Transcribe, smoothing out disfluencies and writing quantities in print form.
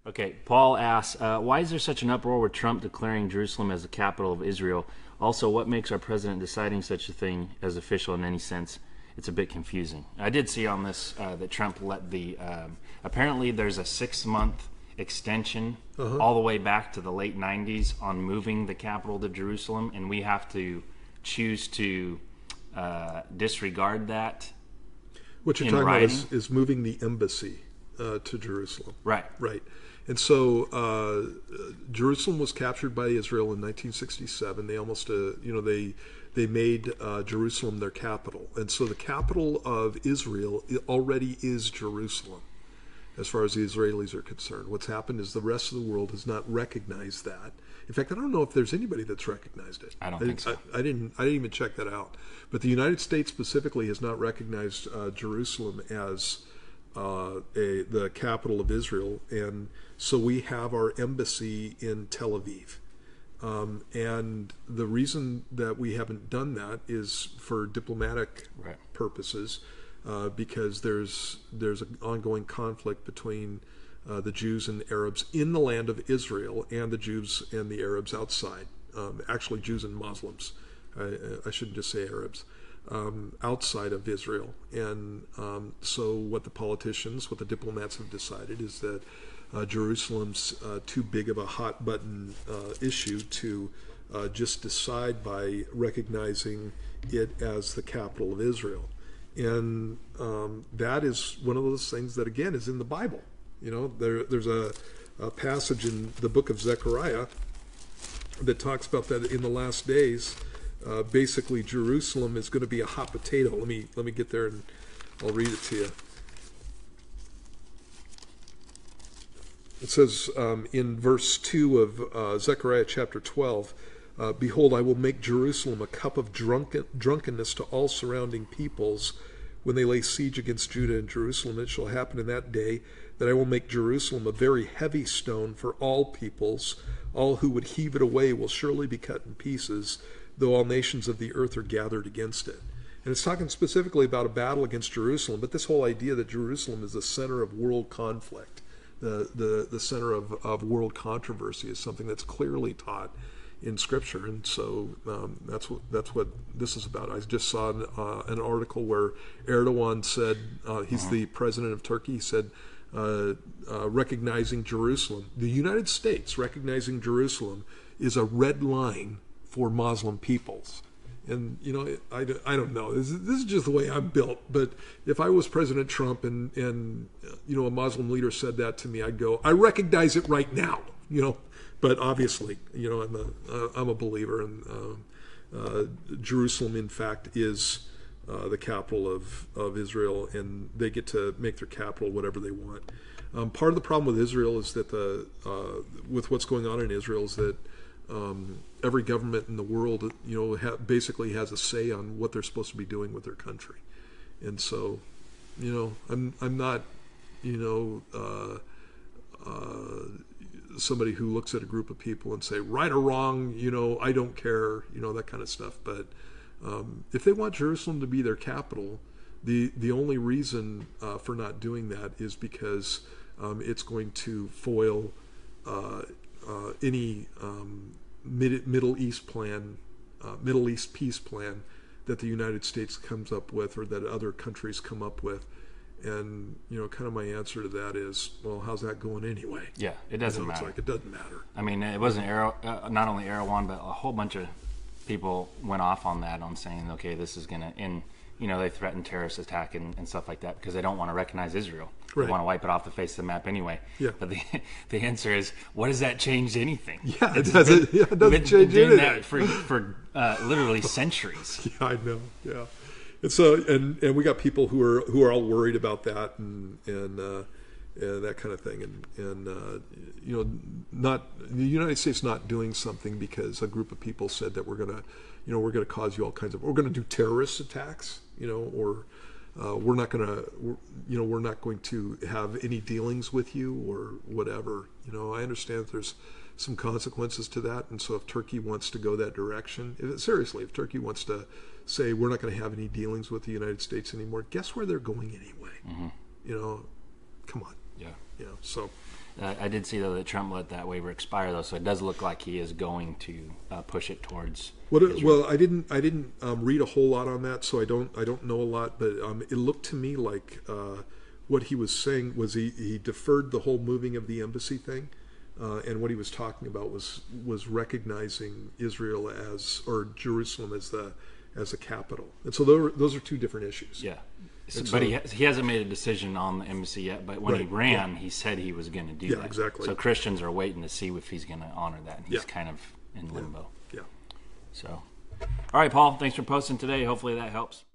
Okay, Paul asks, why is there such an uproar with Trump declaring Jerusalem as the capital of Israel? Also, what makes our president deciding such a thing as official in any sense? It's a bit confusing. I did see on this that Trump let apparently there's a 6-month extension all the way back to the late 90s on moving the capital to Jerusalem, and we have to choose to disregard that. What you're talking about is moving the embassy to Jerusalem. Right. Right. And so Jerusalem was captured by Israel in 1967. They almost, they made Jerusalem their capital. And so the capital of Israel already is Jerusalem, as far as the Israelis are concerned. What's happened is the rest of the world has not recognized that. In fact, I don't know if there's anybody that's recognized it. I don't think so. I didn't even check that out. But the United States specifically has not recognized Jerusalem as the capital of Israel, and so we have our embassy in Tel Aviv. And the reason that we haven't done that is for diplomatic purposes, because there's an ongoing conflict between the Jews and the Arabs in the land of Israel and the Jews and the Arabs outside. Actually, Jews and Muslims. I shouldn't just say Arabs. Outside of Israel. And so what the diplomats have decided is that Jerusalem's too big of a hot button issue to just decide by recognizing it as the capital of Israel. And that is one of those things that, again, is in the Bible. There's a passage in the book of Zechariah that talks about that in the last days. Basically, Jerusalem is going to be a hot potato. Let me get there and I'll read it to you. It says in verse 2 of Zechariah chapter 12, "Behold, I will make Jerusalem a cup of drunkenness to all surrounding peoples when they lay siege against Judah and Jerusalem. It shall happen in that day that I will make Jerusalem a very heavy stone for all peoples. All who would heave it away will surely be cut in pieces, though all nations of the earth are gathered against it." And it's talking specifically about a battle against Jerusalem, but this whole idea that Jerusalem is the center of world conflict, the center of world controversy, is something that's clearly taught in Scripture. And so that's what this is about. I just saw an article where Erdogan said, he's the president of Turkey, he said, recognizing Jerusalem, the United States recognizing Jerusalem is a red line for Muslim peoples. And I don't know, this is just the way I'm built, but if I was President Trump and a Muslim leader said that to me, I'd go, I recognize it right now. But obviously, I'm a believer, and Jerusalem in fact is the capital of Israel, and they get to make their capital whatever they want. Part of the problem with Israel is that with what's going on in Israel is that every government in the world, basically has a say on what they're supposed to be doing with their country, and so, I'm not, somebody who looks at a group of people and say right or wrong, I don't care, that kind of stuff. But if they want Jerusalem to be their capital, the only reason for not doing that is because it's going to foil any Middle East peace plan that the United States comes up with, or that other countries come up with. And kind of my answer to that is, well, how's that going anyway? Yeah, it doesn't matter. It's like it doesn't matter. I mean, it wasn't not only Erdogan, but a whole bunch of people went off on that, on saying, okay, this is gonna, and they threatened terrorist attack and stuff like that because they don't want to recognize Israel. Right. They want to wipe it off the face of the map anyway. Yeah. But the answer is, what does that change anything? Yeah, it doesn't change anything. That for literally centuries. Yeah, I know. Yeah. And so, and we got people who are all worried about that and that kind of thing, and not the United States not doing something because a group of people said that we're gonna cause you all kinds of, we're gonna do terrorist attacks, or we're not going to have any dealings with you or whatever. I understand that there's some consequences to that, and so if Turkey wants to go that direction, if Turkey wants to say we're not going to have any dealings with the United States anymore, guess where they're going anyway? Mm-hmm. Come on. Yeah. So I did see, though, that Trump let that waiver expire, though, so it does look like he is going to push it towards Israel. Well, I didn't read a whole lot on that, so I don't know a lot. But it looked to me like what he was saying was he deferred the whole moving of the embassy thing, and what he was talking about was recognizing Israel or Jerusalem as a capital. And so those are two different issues. Yeah. So, but he hasn't made a decision on the embassy yet. But when he ran, he said he was going to do that. Yeah, exactly. So Christians are waiting to see if he's going to honor that. And he's kind of in limbo. Yeah. So, all right, Paul, thanks for posting today. Hopefully that helps.